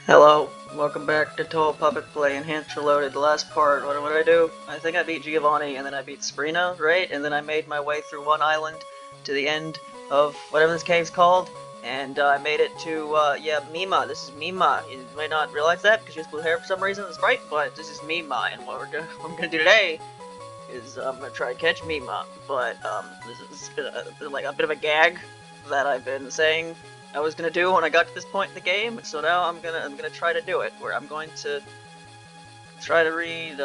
Hello, welcome back to Total Puppet Play Enhanced Reloaded. The last part, what did I do? I think I beat Giovanni, and then I beat Sabrina, right? And then I made my way through one island to the end of whatever this cave's called, and I made it to, yeah, Mima. This is Mima. You might not realize that because she has blue hair for some reason, that's right, but this is Mima, and what I'm gonna do today is I'm gonna try to catch Mima, but, this is like a bit of a gag that I've been saying I was gonna do when I got to this point in the game, so now I'm gonna try to do it, where I'm going to try to read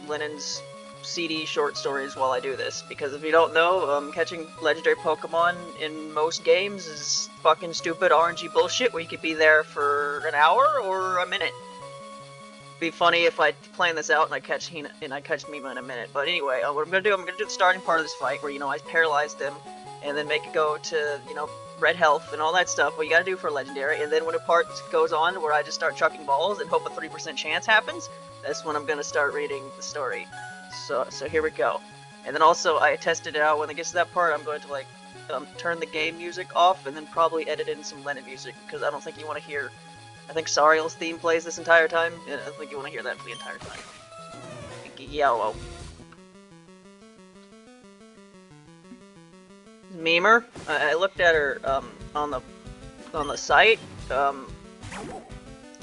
Len'en's CD short stories while I do this, because if you don't know, catching legendary Pokemon in most games is fucking stupid RNG bullshit where you could be there for an hour or a minute. It'd be funny if I plan this out and I catch Mima in a minute, but anyway, what I'm gonna do the starting part of this fight where, I paralyze them and then make it go to, red health and all that stuff, what you gotta do for a legendary, and then when a part goes on where I just start chucking balls and hope a 3% chance happens, that's when I'm gonna start reading the story. So here we go. And then also, I tested it out, when it gets to that part, I'm going to, turn the game music off, and then probably edit in some Len'en music, because I don't think you want to hear, I think Sariel's theme plays this entire time, and I don't think you want to hear that for the entire time. Yellow. Memer. I looked at her on the site.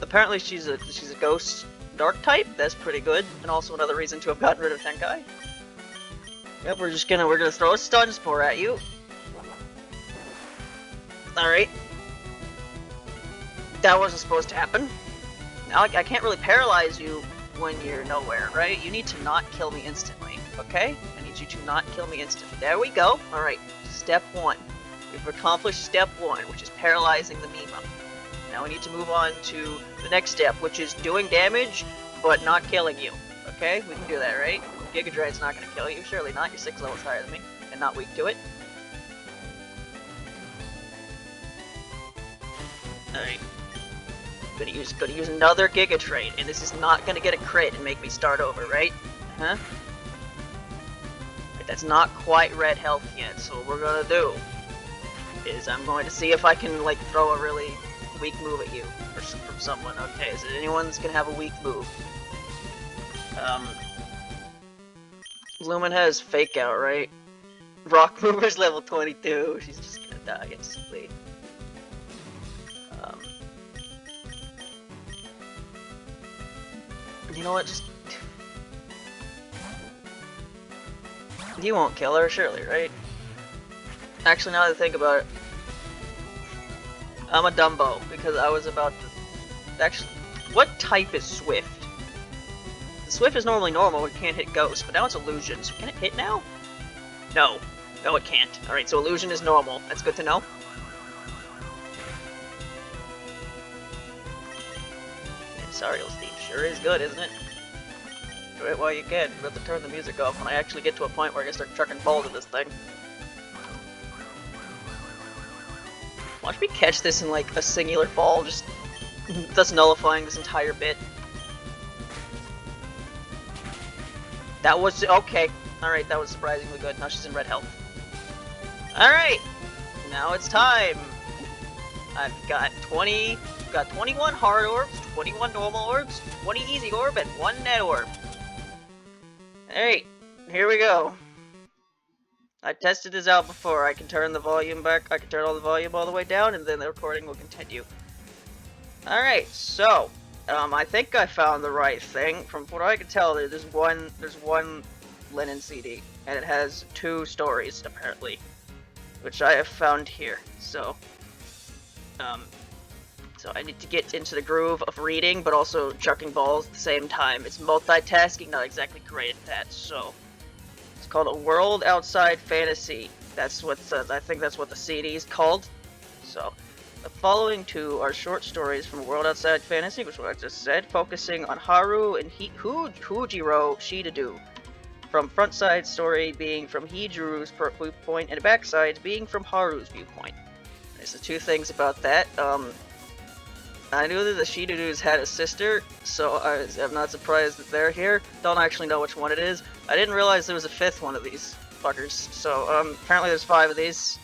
Apparently she's a ghost dark type. That's pretty good, and also another reason to have gotten rid of Tenkai. Yep, we're gonna throw a stun spore at you. All right. That wasn't supposed to happen. Now I can't really paralyze you when you're nowhere, right? You need to not kill me instantly, okay? I need you to not kill me instantly. There we go. All right. Step 1. We've accomplished step 1, which is paralyzing the Mima. Now we need to move on to the next step, which is doing damage, but not killing you. Okay? We can do that, right? Giga Drain's not going to kill you. Surely not. You're 6 levels higher than me, and not weak to it. Alright. Gonna use another Giga Drain, and this is not going to get a crit and make me start over, right? Huh? That's not quite red health yet, so what we're gonna do is I'm going to see if I can, throw a really weak move at you from someone. Okay, is there anyone that's gonna have a weak move? Lumen has Fake Out, right? Rock Mover's level 22, she's just gonna die instantly. You know what, just... You won't kill her, surely, right? Actually, now that I think about it, I'm a Dumbo, because I was about to... Actually, what type is Swift? Swift is normally normal, it can't hit Ghost, but now it's Illusion, so can it hit now? No. No, it can't. Alright, so Illusion is normal. That's good to know. And Sariel's theme sure is good, isn't it? Do it while you can. You have to turn the music off when I actually get to a point where I can start chucking balls at this thing. Watch me catch this in a singular ball, just thus nullifying this entire bit. That was okay. Alright, that was surprisingly good. Now she's in red health. Alright! Now it's time! I've got 21 hard orbs, 21 normal orbs, 20 easy orb, and 1 net orb. Alright, here we go. I tested this out before. I can turn the volume back, I can turn all the volume all the way down, and then the recording will continue. Alright, so, I think I found the right thing. From what I can tell, there's one Len'en CD, and it has 2 stories, apparently, which I have found here. So I need to get into the groove of reading, but also chucking balls at the same time. It's multitasking, not exactly great at that, so... It's called A World Outside Fantasy. That's what I think that's what the CD is called. So, the following 2 are short stories from A World Outside Fantasy, which is what I just said, focusing on Haru and Hujiro Shidadu. From front side story being from Hijiru's viewpoint, and backside being from Haru's viewpoint. There's the 2 things about that. I knew that the Shidadus had a sister, so I'm not surprised that they're here. Don't actually know which one it is. I didn't realize there was a 5th one of these fuckers. So, apparently there's 5 of these.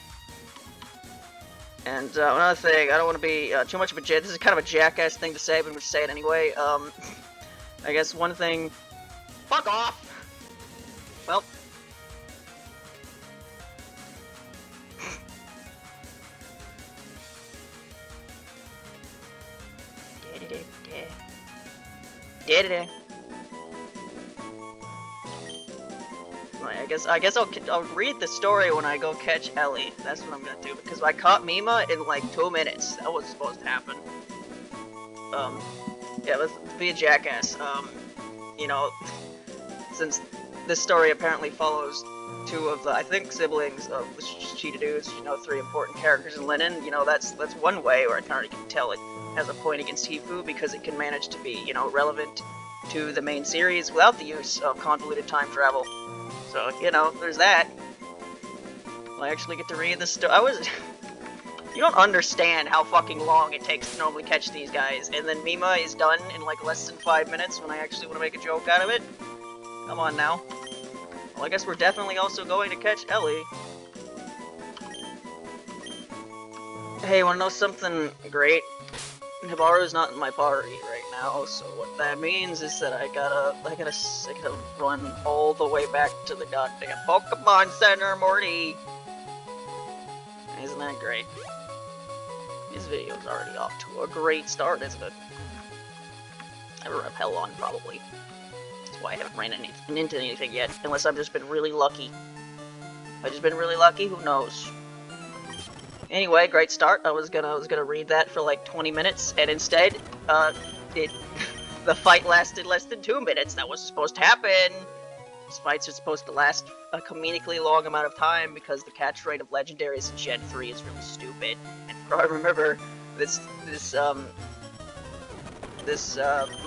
And another thing, I don't want to be too much of a this is kind of a jackass thing to say, but I'm going to say it anyway. I guess one thing... Fuck off! Well... I guess I'll read the story when I go catch Ellie. That's what I'm gonna do, because I caught Mima in like 2 minutes. That was supposed to happen. Yeah, let's be a jackass. You know, since this story apparently follows 2 of the, I think, siblings of the Cheetah-Doos, you know, 3 important characters in Len'en, you know, that's one way where I kind of can tell it has a point against Hifu, because it can manage to be, you know, relevant to the main series without the use of convoluted time travel. So, you know, there's that. I actually get to read this story. You don't understand how fucking long it takes to normally catch these guys, and then Mima is done in like less than 5 minutes when I actually want to make a joke out of it. Come on now. Well, I guess we're definitely also going to catch Ellie. Hey, wanna know something great? Hibaru's not in my party right now, so what that means is that I gotta run all the way back to the goddamn Pokemon Center, Morty! Isn't that great? This video's already off to a great start, isn't it? I have a repel on, probably. That's why I haven't ran into anything yet, unless I've just been really lucky. Have I just been really lucky? Who knows? Anyway, great start. I was gonna read that for like 20 minutes, and instead, the fight lasted less than 2 minutes. That was supposed to happen. These fights are supposed to last a comedically long amount of time because the catch rate of Legendaries in Gen 3 is really stupid. And I remember this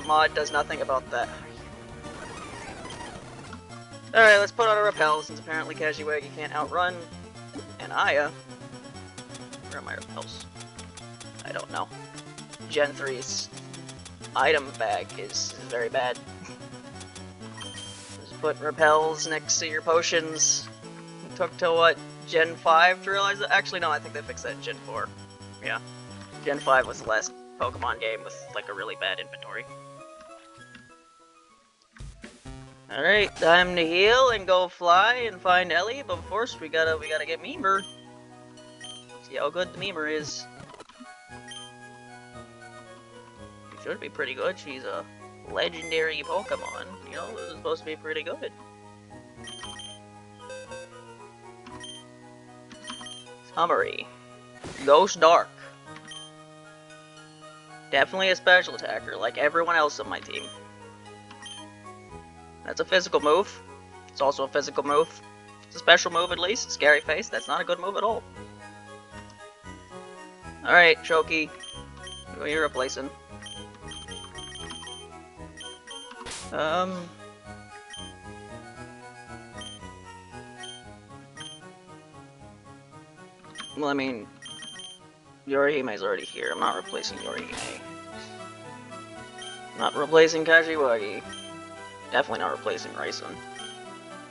mod does nothing about that. Alright, let's put on a repel, since apparently Kashiwagi can't outrun and Aya. Where are my repels? I don't know. Gen 3's item bag is very bad. Just put repels next to your potions. It took till what, Gen 5 to realize that? Actually, no, I think they fixed that in Gen 4. Yeah. Gen 5 was the last Pokemon game with like a really bad inventory. Alright, time to heal and go fly and find Ellie, but first we gotta get Mima. See how good the Mima is. She should be pretty good. She's a legendary Pokemon. You know, this is supposed to be pretty good. Summary. Ghost Dark. Definitely a special attacker, like everyone else on my team. That's a physical move. It's also a physical move. It's a special move at least. Scary Face, that's not a good move at all. Alright, Choki. Who are you replacing? Well, I mean, Yorihime's already here. I'm not replacing Yorihime. Not replacing Kashiwagi. Definitely not replacing Raisen.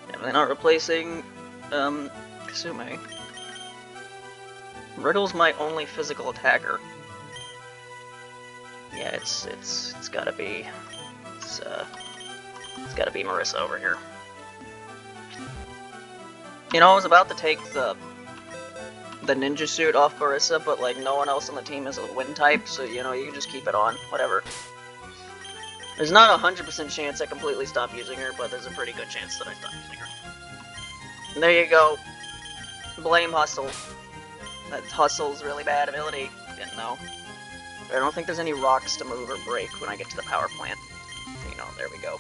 Definitely not replacing, Kasume. Riddle's my only physical attacker. Yeah, it's gotta be, it's gotta be Marissa over here. You know, I was about to take the ninja suit off Marissa, but like no one else on the team is a wind type, so you know, you can just keep it on, whatever. There's not a 100% chance I completely stop using her, but there's a pretty good chance that I stop using her. And there you go. Blame Hustle. That Hustle's really bad ability. Didn't know. But I don't think there's any rocks to move or break when I get to the power plant. You know, there we go.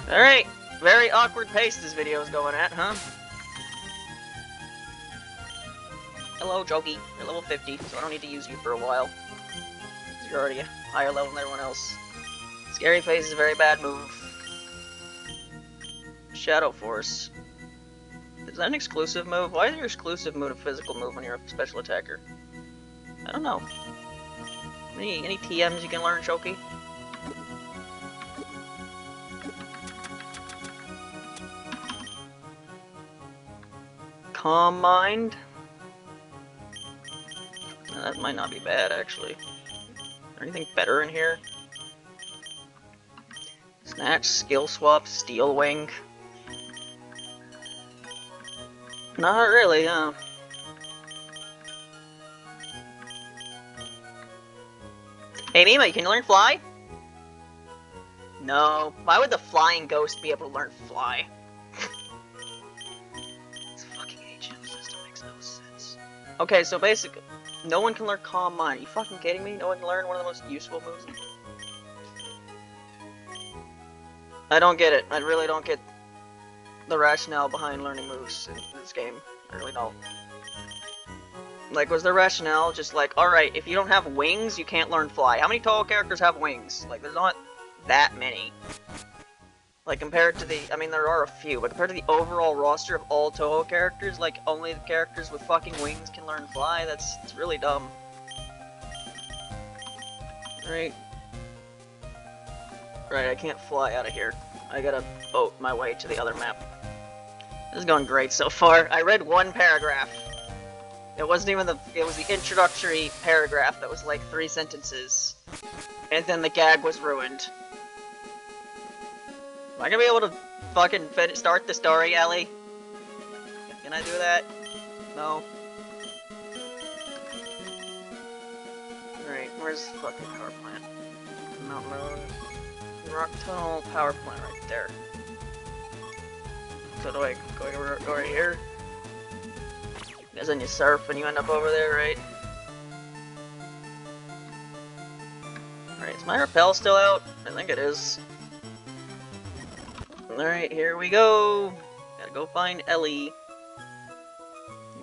Alright, very awkward pace this video is going at, huh? Hello, Jogi. You're level 50, so I don't need to use you for a while. You're already a higher level than everyone else. Scary Face is a very bad move. Shadow Force. Is that an exclusive move? Why is your exclusive move a physical move when you're a special attacker? I don't know. Any TMs you can learn, Choki? Calm Mind. That might not be bad, actually. Is there anything better in here? Snatch, Skill Swap, Steel Wing. Not really, huh? Hey Mima, can you learn Fly? No. Why would the Flying Ghost be able to learn Fly? This fucking HM system makes no sense. Okay, so basically, no one can learn Calm Mind. Are you fucking kidding me? No one can learn one of the most useful moves? I don't get it. I really don't get the rationale behind learning moves in this game. I really don't. Like, was the rationale just like, alright, if you don't have wings, you can't learn Fly? How many Touhou characters have wings? Like, there's not that many. Like, compared to the, I mean, there are a few, but compared to the overall roster of all Touhou characters, like, only the characters with fucking wings can learn Fly? It's really dumb. Right. Right, I can't fly out of here. I gotta boat my way to the other map. This is going great so far. I read one paragraph. It wasn't even it was the introductory paragraph that was like 3 sentences. And then the gag was ruined. Am I gonna be able to fucking start the story, Ellie? Can I do that? No. Alright, where's the fucking power plant? Mount Moon. Rock Tunnel power plant right there. So do I go right here? Because then you surf and you end up over there, right? Alright, is my rappel still out? I think it is. Alright, here we go! Gotta go find Ellie.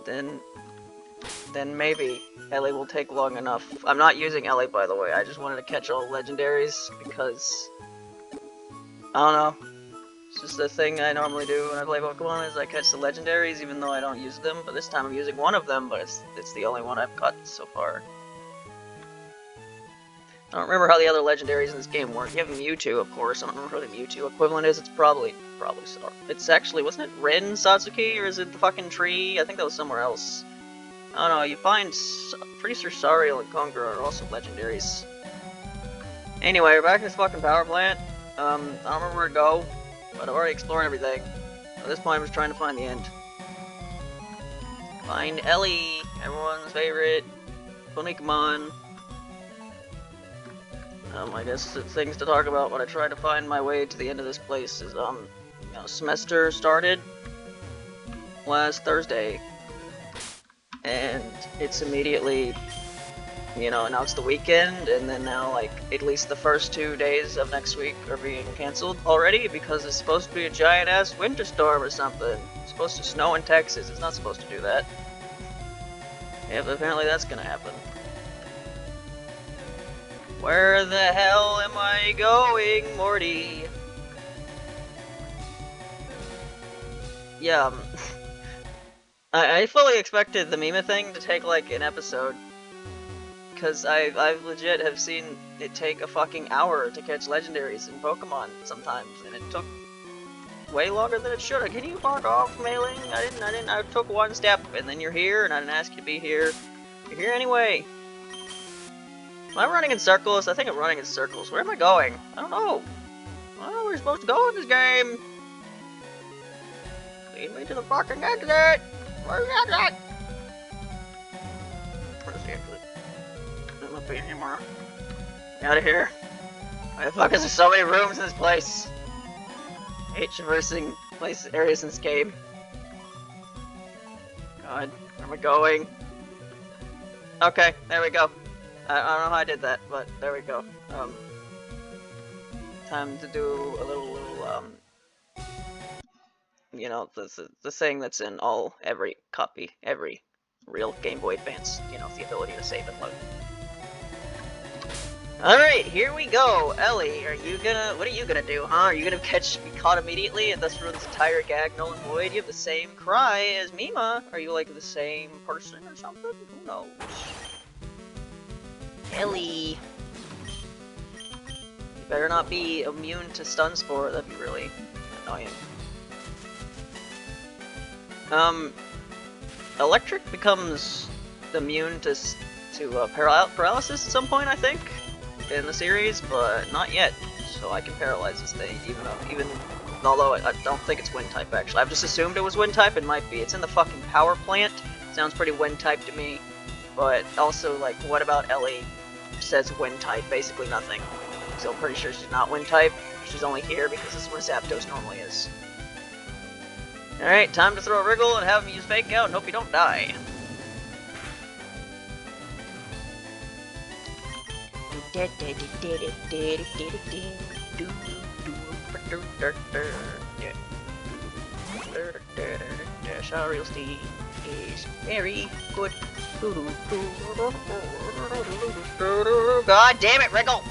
Then maybe Ellie will take long enough. I'm not using Ellie, by the way. I just wanted to catch all Legendaries because I don't know. It's just a thing I normally do when I play Pokemon is I catch the Legendaries even though I don't use them, but this time I'm using one of them, but it's the only one I've caught so far. I don't remember how the other Legendaries in this game work. You have Mewtwo, of course. I don't remember who the Mewtwo equivalent is. It's probably so. It's actually, wasn't it Rin Satsuki, or is it the fucking tree? I think that was somewhere else. I don't know, you find, pretty sure Sariel and Congra are also Legendaries. Anyway, we're back at this fucking power plant. I don't remember where to go, but I've already explored everything. At this point, I'm just trying to find the end. Find Ellie, everyone's favorite Pokemon. I guess the things to talk about when I try to find my way to the end of this place is, you know, semester started last Thursday. And it's immediately, you know, announced the weekend, and then now, like, at least the first 2 days of next week are being cancelled already because it's supposed to be a giant-ass winter storm or something. It's supposed to snow in Texas. It's not supposed to do that. Yeah, but apparently that's gonna happen. Where the hell am I going, Morty? Yeah, I fully expected the Mima thing to take like an episode, because I legit have seen it take a fucking hour to catch Legendaries in Pokemon sometimes, and it took way longer than it should have. Can you fuck off, Mailing? I took one step, and then you're here, and I didn't ask you to be here. You're here anyway. Am I running in circles? I think I'm running in circles. Where am I going? I don't know. I don't know where we're supposed to go in this game. Lead me to the fucking exit! Where's the exit? Where's the exit? I'm not paying anymore. Get out of here. Why the fuck is there so many rooms in this place? I hate traversing areas in this game. God, where am I going? Okay, there we go. I don't know how I did that, but there we go. Time to do a little you know, the thing that's in every real Game Boy Advance, you know, the ability to save and load. Alright, here we go. Ellie, what are you gonna do, huh? Are you gonna be caught immediately and thus ruin this entire gag null and void? You have the same cry as Mima. Are you like the same person or something? Who knows? Ellie. You better not be immune to stun spore, that'd be really annoying. Electric becomes immune to to paralysis at some point, I think, in the series, but not yet. So I can paralyze this thing, although I don't think it's wind type actually. I've just assumed it was wind type. It might be. It's in the fucking power plant. Sounds pretty wind type to me. But also, like, what about Ellie? Says wind type, basically nothing. So I'm pretty sure she's not wind type. She's only here because this is where Zapdos normally is. Alright, time to throw a Wriggle and have him use Fake Out and hope you don't die. Shariel Steve is very good. God damn it, Wriggle!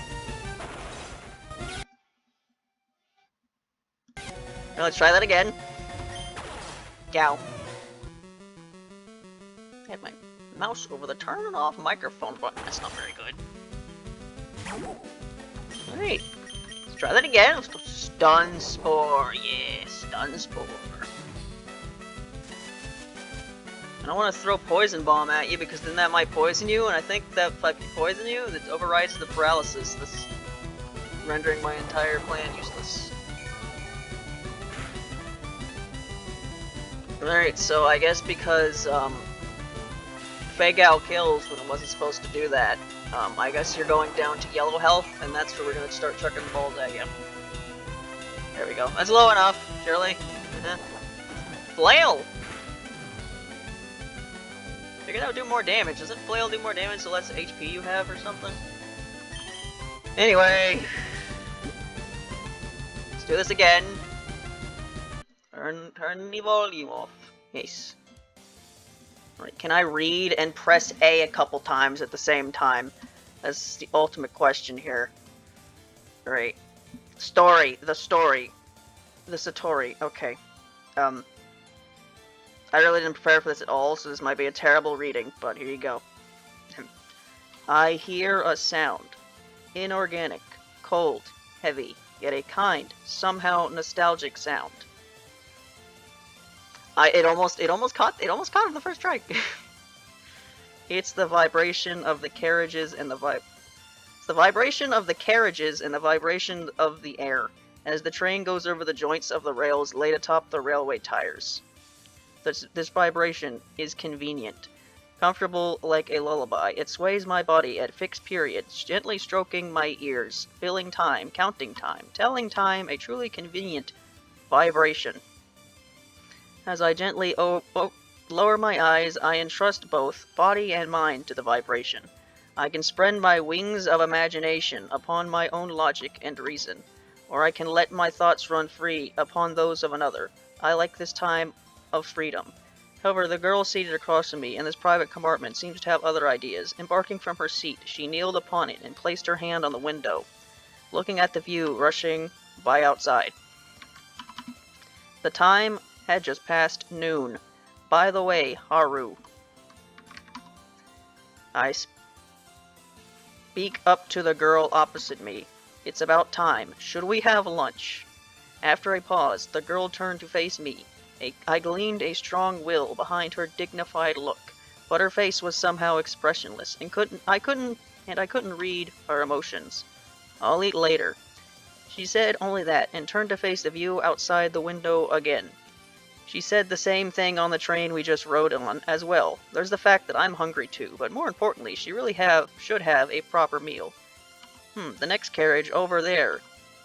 Now let's try that again. Gow. I had my mouse over the turn off microphone button. That's not very good. Alright. Let's try that again. Let's go Stun Spore. Yeah, Stun Spore. I don't want to throw Poison Bomb at you because then that might poison you, and I think that if I poison you, it overrides the paralysis, thus rendering my entire plan useless. Alright, so I guess because Fake Out kills when it wasn't supposed to do that, I guess you're going down to yellow health, and that's where we're going to start chucking balls at you. There we go. That's low enough, surely. Flail! Figured that would do more damage. Doesn't Flail do more damage the less HP you have or something? Anyway. Let's do this again. Turn the volume off. Yes. Alright, can I read and press A a couple times at the same time? That's the ultimate question here. Alright. Story. The story. The Satori. Okay. I really didn't prepare for this at all, so this might be a terrible reading, but here you go. I hear a sound. Inorganic, cold, heavy, yet a kind, somehow nostalgic sound. It almost caught him the first try. It's the vibration of the carriages and It's the vibration of the carriages and the vibration of the air, as the train goes over the joints of the rails laid atop the railway tires. This vibration is convenient, comfortable like a lullaby. It sways my body at fixed periods, gently stroking my ears, filling time, counting time, telling time, a truly convenient vibration. As I gently lower my eyes, I entrust both body and mind to the vibration. I can spread my wings of imagination upon my own logic and reason, or I can let my thoughts run free upon those of another. I like this time of freedom. However, the girl seated across from me in this private compartment seems to have other ideas. Embarking from her seat, she kneeled upon it and placed her hand on the window, looking at the view rushing by outside. The time had just passed noon. By the way, Haru. I speak up to the girl opposite me. It's about time. Should we have lunch? After a pause, the girl turned to face me. I gleaned a strong will behind her dignified look, but her face was somehow expressionless, and I couldn't read her emotions. I'll eat later. She said only that, and turned to face the view outside the window again. She said the same thing on the train we just rode on as well. There's the fact that I'm hungry too, but more importantly, she really should have a proper meal. The next carriage over there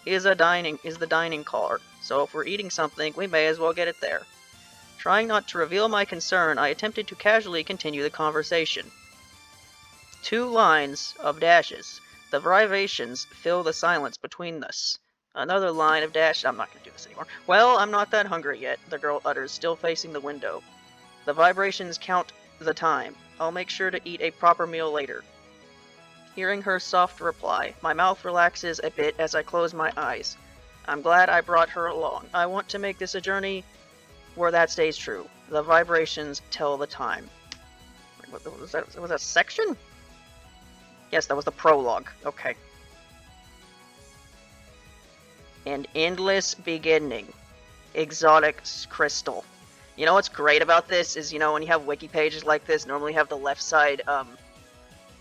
is the dining car, so if we're eating something, we may as well get it there. Trying not to reveal my concern, I attempted to casually continue the conversation. 2 lines of dashes. The vibrations fill the silence between us. Another line of dash. I'm not going to do this anymore. Well, I'm not that hungry yet, the girl utters, still facing the window. The vibrations count the time. I'll make sure to eat a proper meal later. Hearing her soft reply, my mouth relaxes a bit as I close my eyes. I'm glad I brought her along. I want to make this a journey where that stays true. The vibrations tell the time. Was that a section? Yes, that was the prologue. Okay. An endless beginning. Exotic crystal. You know what's great about this is, when you have wiki pages like this, normally you have the left side,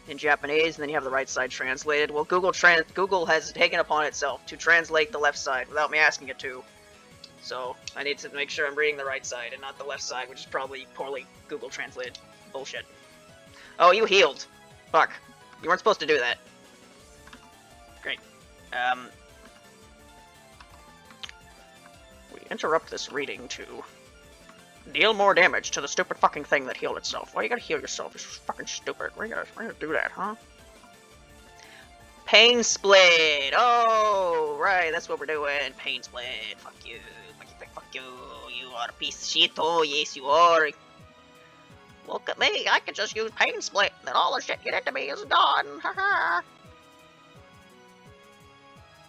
in Japanese, and then you have the right side translated. Well, Google has taken upon itself to translate the left side without me asking it to. So I need to make sure I'm reading the right side and not the left side, which is probably poorly Google translated bullshit. Oh, you healed. Fuck. You weren't supposed to do that. Great. We interrupt this reading to deal more damage to the stupid fucking thing that healed itself. Why you gotta heal yourself? It's fucking stupid. Why you gotta do that, huh? Pain split! Oh, right, that's what we're doing. Pain split. Fuck you. Fuck you. You are a piece of shit. Oh, yes, you are. Look at me. I can just use pain split. Then all the shit you did to me is gone. Haha.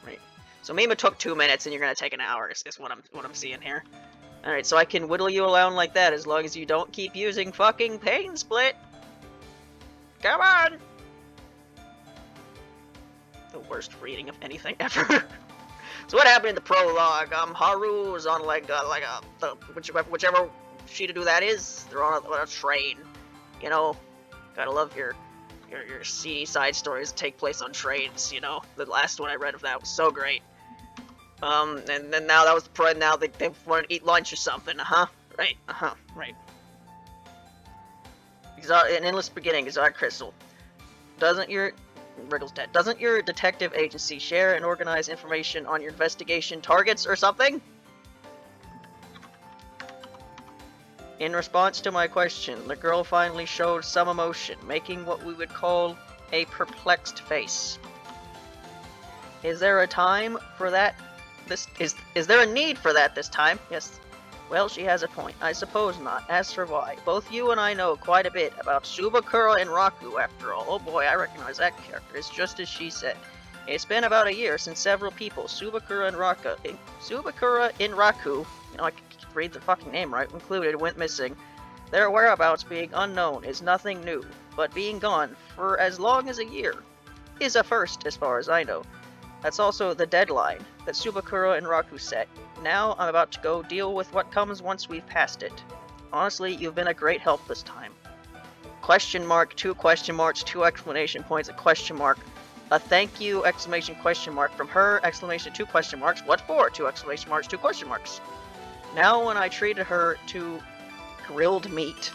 Right. So Mima took 2 minutes, and you're gonna take an hour. Is what I'm seeing here. All right, so I can whittle you around like that as long as you don't keep using fucking pain split. Come on. The worst reading of anything ever. So what happened in the prologue? Haru was on whichever Shitadu that is. They're on a train. You know, gotta love your seedy side stories that take place on trains. You know, the last one I read of that was so great. And then now that was now they want to eat lunch or something. Right. Right. An endless beginning. Exotic crystal. Wriggle's dead. Doesn't your detective agency share and organize information on your investigation targets or something? In response to my question, the girl finally showed some emotion, making what we would call a perplexed face. Is there a time for that? Is there a need for that this time? Yes. Well, she has a point. I suppose not. As for why, both you and I know quite a bit about Subakura and Raku, after all. Oh boy, I recognize that character. It's just as she said. It's been about a year since several people, Subakura and Raku, you know, I can read the fucking name right, included, went missing. Their whereabouts being unknown is nothing new, but being gone for as long as a year is a first, as far as I know. That's also the deadline that Subakura and Raku set. Now I'm about to go deal with what comes once we've passed it. Honestly, you've been a great help this time. Question mark, 2 question marks, 2 exclamation points, a question mark. A thank you, exclamation question mark from her, exclamation 2 question marks. What for? 2 exclamation marks, 2 question marks. Now when I treated her to grilled meat.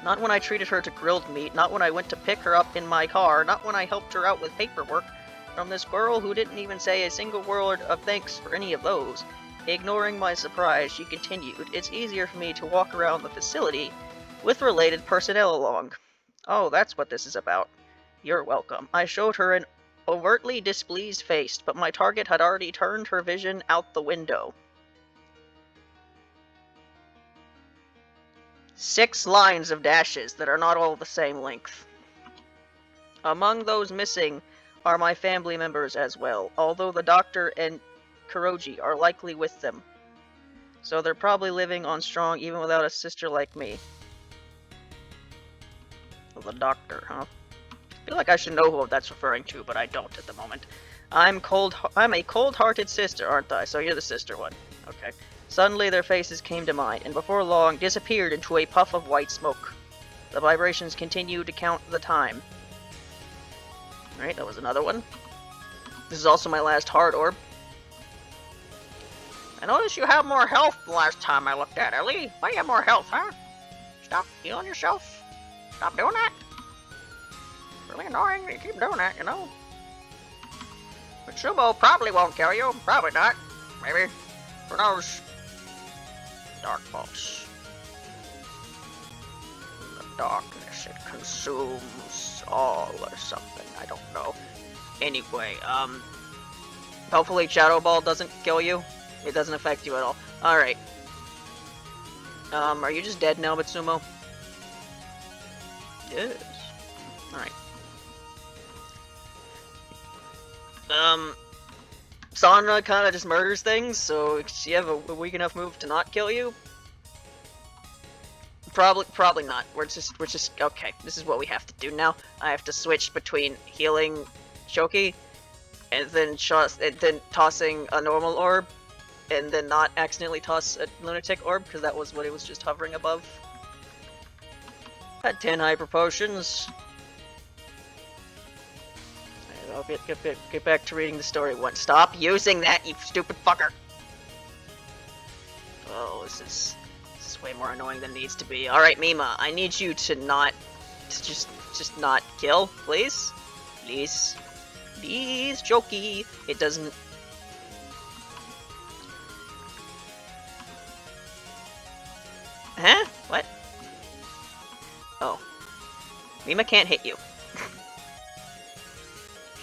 Not when I treated her to grilled meat, not when I went to pick her up in my car, not when I helped her out with paperwork. From this girl who didn't even say a single word of thanks for any of those. Ignoring my surprise, she continued, it's easier for me to walk around the facility with related personnel along. Oh, that's what this is about. You're welcome. I showed her an overtly displeased face, but my target had already turned her vision out the window. 6 lines of dashes that are not all the same length. Among those missing are my family members as well, although the doctor and Kuroji are likely with them. So they're probably living on strong even without a sister like me. Well, the doctor, huh? I feel like I should know who that's referring to, but I don't at the moment. I'm a cold-hearted sister, aren't I? So you're the sister one. Okay. Suddenly their faces came to mind, and before long disappeared into a puff of white smoke. The vibrations continued to count the time. Alright, that was another one. This is also my last hard orb. I noticed you have more health the last time I looked at Ellie. Why you have more health, huh? Stop healing yourself. Stop doing that. It's really annoying that you keep doing that, you know. But Sumo probably won't kill you. Probably not. Maybe. Who knows? Dark pulse. The darkness, it consumes all or something. I don't know. Anyway, hopefully Shadow Ball doesn't kill you. It doesn't affect you at all. Alright. Are you just dead now, Mitsumo? Yes. Alright. Sana kinda just murders things, so you have a weak enough move to not kill you? Probably not. We're just okay. This is what we have to do now. I have to switch between healing Shoki, and then tossing a normal orb, and then not accidentally toss a lunatic orb because that was what it was just hovering above. Had 10 hyper potions. Get back to reading the story once. Stop using that, you stupid fucker! Oh, this is way more annoying than it needs to be. Alright, Mima, I need you to not... just not kill, please? Please. Please, jokey. It doesn't... Huh? What? Oh. Mima can't hit you.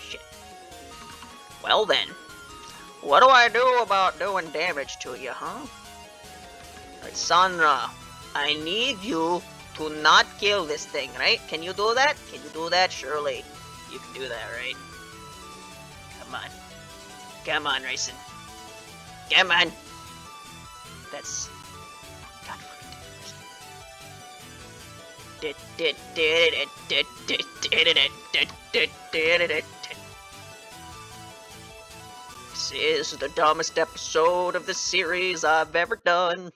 Shit. Well then. What do I do about doing damage to you, huh? Alright, Sandra. I need you to not kill this thing, right? Can you do that? Can you do that? Surely. You can do that, right? Come on. Come on, Raisin. Come on. That's... God fucking... This is the dumbest episode of the series I've ever done.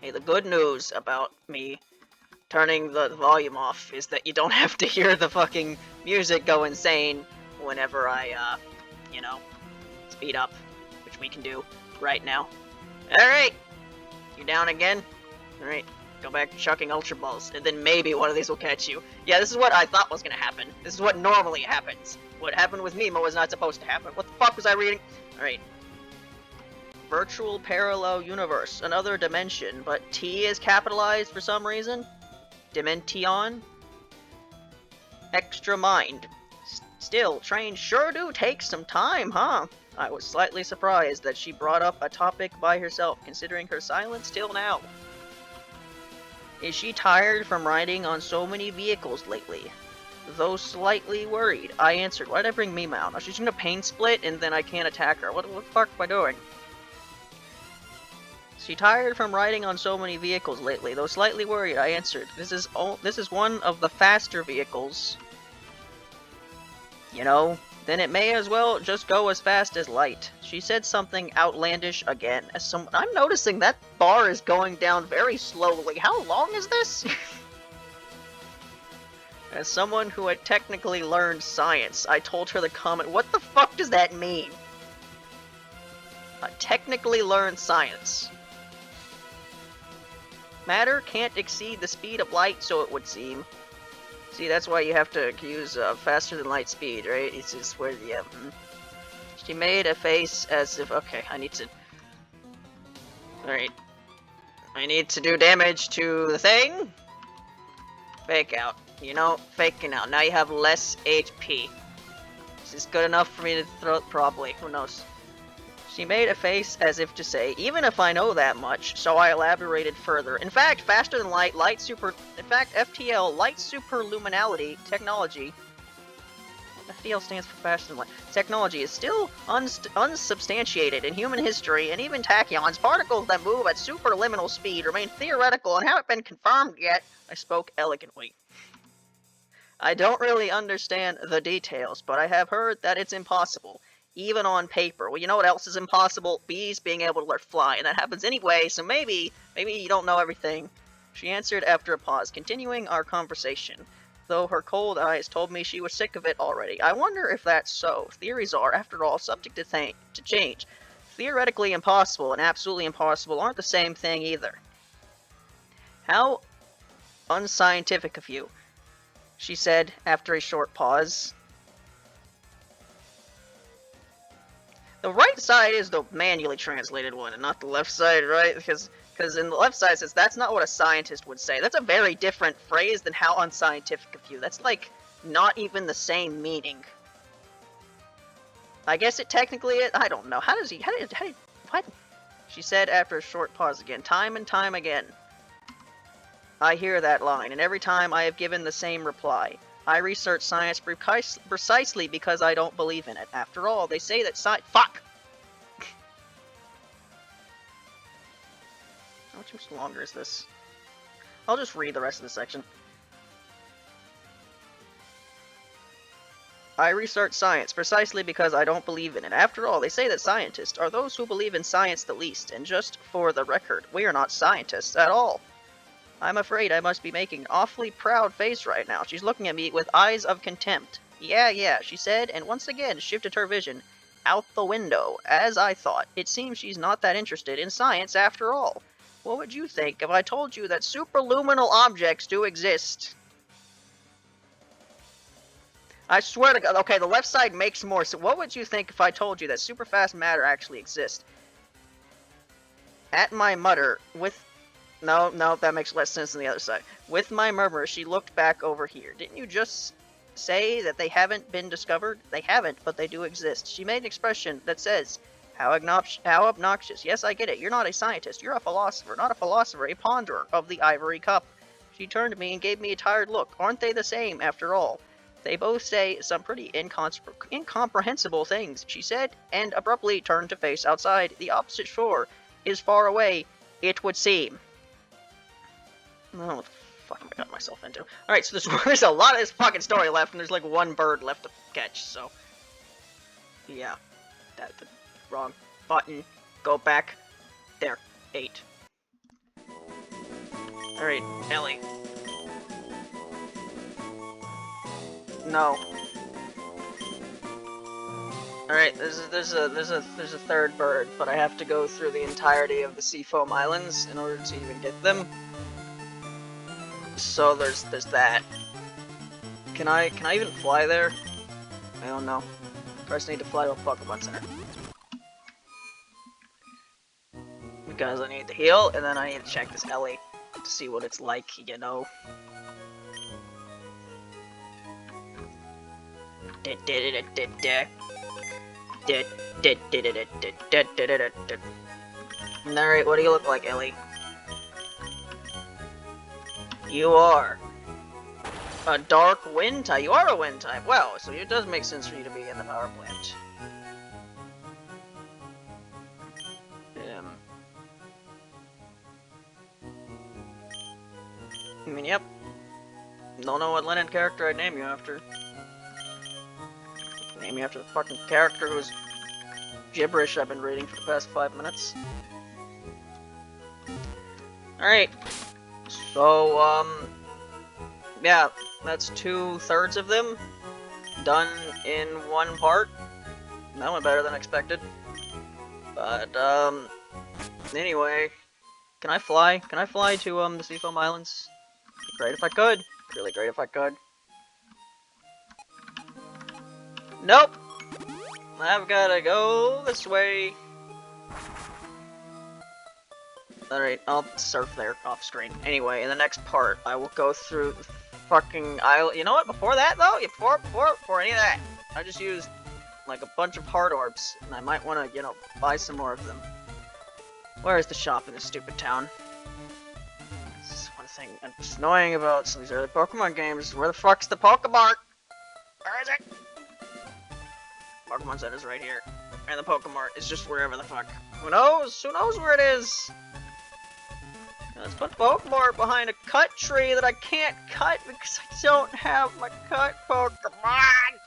Hey, the good news about me turning the volume off is that you don't have to hear the fucking music go insane whenever I, you know, speed up, which we can do right now. Alright! You down again? Alright, go back to chucking Ultra Balls, and then maybe one of these will catch you. Yeah, this is what I thought was gonna happen. This is what normally happens. What happened with Mima was not supposed to happen. What the fuck was I reading? Alright. Virtual parallel universe, another dimension, but T is capitalized for some reason. Dimension. Extra mind. Still, trains sure do take some time, huh? I was slightly surprised that she brought up a topic by herself, considering her silence till now. Is she tired from riding on so many vehicles lately? Though slightly worried, I answered. Why did I bring Mima out? Now she's gonna pain split and then I can't attack her. What the fuck am I doing? She tired from riding on so many vehicles lately, though slightly worried, I answered. This is one of the faster vehicles. You know, then it may as well just go as fast as light. She said something outlandish again. I'm noticing that bar is going down very slowly. How long is this? As someone who had technically learned science, I told her the comment. What the fuck does that mean? Technically learned science. Matter can't exceed the speed of light, so it would seem. See, that's why you have to use faster than light speed, right? It's just where the... She made a face as if... Okay, I need to... Alright. I need to do damage to the thing. Fake out. You know, faking out. Now you have less HP. Is this good enough for me to throw it? Probably. Who knows? She made a face as if to say, even if I know that much, so I elaborated further. In fact, faster than light, FTL, light superluminality technology, FTL stands for faster than light, technology is still unsubstantiated in human history, and even tachyons, particles that move at superliminal speed, remain theoretical and haven't been confirmed yet. I spoke elegantly. I don't really understand the details, but I have heard that it's impossible. Even on paper. Well, you know what else is impossible? Bees being able to let fly, and that happens anyway, so maybe you don't know everything. She answered after a pause, continuing our conversation, though her cold eyes told me she was sick of it already. I wonder if that's so. Theories are, after all, subject to change. Theoretically impossible and absolutely impossible aren't the same thing either. How unscientific of you, she said after a short pause. The right side is the manually translated one, and not the left side, right? Because in the left side it says, that's not what a scientist would say. That's a very different phrase than how unscientific of you. That's, like, not even the same meaning. I guess it technically is. I don't know. What? She said after a short pause again, time and time again. I hear that line, and every time I have given the same reply. I research science precisely because I don't believe in it. After all, they say that fuck! How much longer is this? I'll just read the rest of the section. I research science precisely because I don't believe in it. After all, they say that scientists are those who believe in science the least, and just for the record, we are not scientists at all. I'm afraid I must be making an awfully proud face right now. She's looking at me with eyes of contempt. Yeah, she said, and once again shifted her vision out the window. As I thought, it seems she's not that interested in science after all. What would you think if I told you that superluminal objects do exist? I swear to God. Okay, the left side makes more sense. What would you think if I told you that superfast matter actually exists? At my mutter, with... No, that makes less sense than the other side. With my murmur, she looked back over here. Didn't you just say that they haven't been discovered? They haven't, but they do exist. She made an expression that says, how obnoxious. Yes, I get it. You're not a scientist. You're a philosopher. Not a philosopher, a ponderer of the ivory cup. She turned to me and gave me a tired look. Aren't they the same, after all? They both say some pretty incomprehensible things, she said, and abruptly turned to face outside. The opposite shore is far away, it would seem. Oh, what the fuck am I got myself into? Alright, so there's a lot of this fucking story left, and there's like one bird left to catch, so... Yeah. That's the wrong button. Go back. There. 8. Alright, Ellie. No. Alright, there's a third bird, but I have to go through the entirety of the Seafoam Islands in order to even get them. So there's that. Can I even fly there? I don't know. First I need to fly to a Pokemon Center. Because I need to heal, and then I need to check this Ellie to see what it's like, you know. Alright, what do you look like, Ellie? You are a dark wind type. You are a wind type. Well, so it does make sense for you to be in the power plant. I mean, yep. Don't know what Len'en character I'd name you after. Name you after the fucking character whose gibberish I've been reading for the past 5 minutes. Alright. So, yeah, that's 2/3 of them done in one part. That went better than expected. But, anyway, can I fly? Can I fly to, the Seafoam Islands? Great if I could. Really great if I could. Nope! I've gotta go this way. Alright, I'll surf there off screen. Anyway, in the next part, I will go through the fucking island. You know what? Before that, though, before any of that, I just used like a bunch of heart orbs, and I might want to, you know, buy some more of them. Where is the shop in this stupid town? This is one thing that's annoying about some of these early Pokemon games. Where the fuck's the Pokemon? Where is it? Pokemon Center's right here. And the Pokemon is just wherever the fuck. Who knows? Who knows where it is? Let's put Pokemon behind a cut tree that I can't cut because I don't have my cut Pokemon!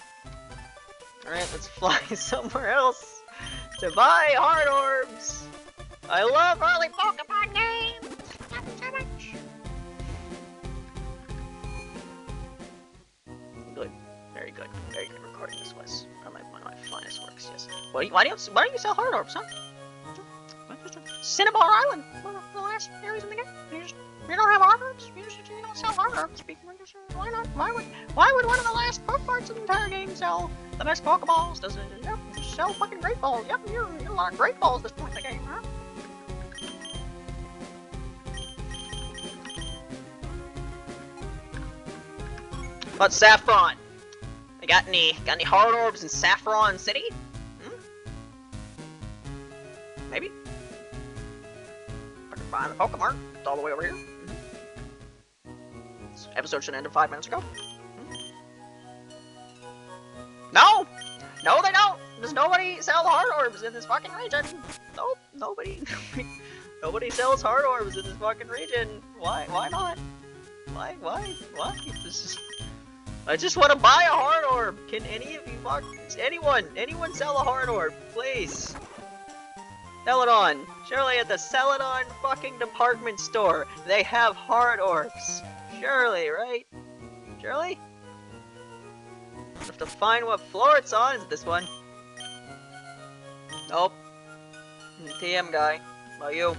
Alright, let's fly somewhere else to buy Heart Orbs! I love early Pokemon games! Love them so much! Good. Very good. Very good recording this was. One of my finest works, yes. Why don't you sell Heart Orbs, huh? Cinnabar Island! One of the last areas in the game. You don't have Heart Orbs? You don't sell Heart Orbs. Why not? Why would one of the last Pokeballs in the entire game sell the best Pokeballs? Does it? Yep, just sell fucking Great Balls. Yep, you're a lot of Great Balls at this point in the game, huh? But Saffron! Got any Heart Orbs in Saffron City? Maybe? I can find the Pokemon. It's all the way over here. This episode should have ended 5 minutes ago. No! No, they don't! Does nobody sell Heart Orbs in this fucking region? Nope, nobody sells Heart Orbs in this fucking region. Why not? Why? This is... I just want to buy a Heart Orb! Can any of you anyone sell a Heart Orb, please? Celadon! Surely at the Celadon fucking department store, they have Heart Orbs! Surely, right? Surely? have to find what floor it's on. Is it this one? Nope. TM guy. About you.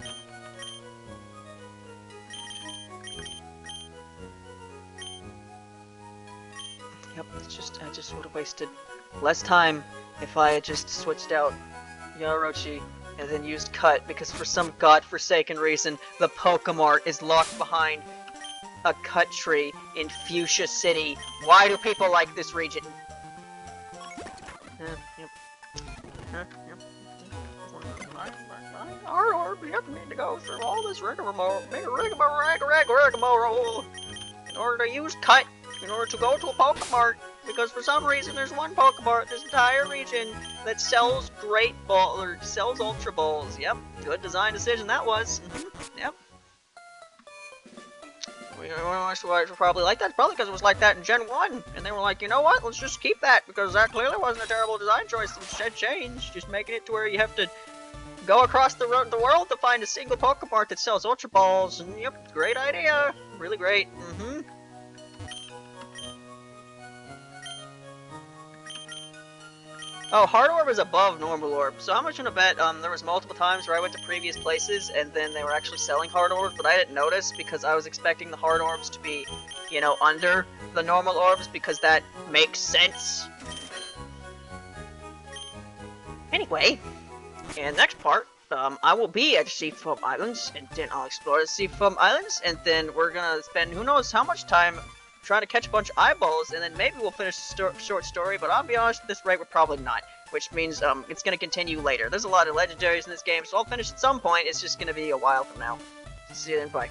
Yep, it's just, I just would have wasted less time if I had just switched out Yarochi and then used Cut, because for some godforsaken reason, the Pokemart is locked behind a cut tree in Fuchsia City. Why do people like this region? Yep, need to go through all this rigmarole in order to use Cut, in order to go to a Pokemart, because for some reason there's one Pokemart in this entire region that sells Great Ball, or sells Ultra Balls. Yep, good design decision that was. Yep. Why it's probably like that? Probably because it was like that in Gen 1, and they were like, you know what, let's just keep that, because that clearly wasn't a terrible design choice. Instead change, just making it to where you have to go across the world to find a single Pokemart that sells Ultra Balls, and yep, great idea. Really great. Oh, Hard Orb is above Normal Orb, so I'm gonna bet there was multiple times where I went to previous places and then they were actually selling Hard Orbs, but I didn't notice because I was expecting the Hard Orbs to be, you know, under the Normal Orbs, because that makes sense. Anyway, in the next part, I will be at Seafoam Islands, and then I'll explore the Seafoam Islands, and then we're gonna spend who knows how much time trying to catch a bunch of eyeballs, and then maybe we'll finish the short story, but I'll be honest, at this rate we're probably not, which means it's going to continue later. There's a lot of legendaries in this game, so I'll finish at some point. It's just going to be a while from now. See you then, bye.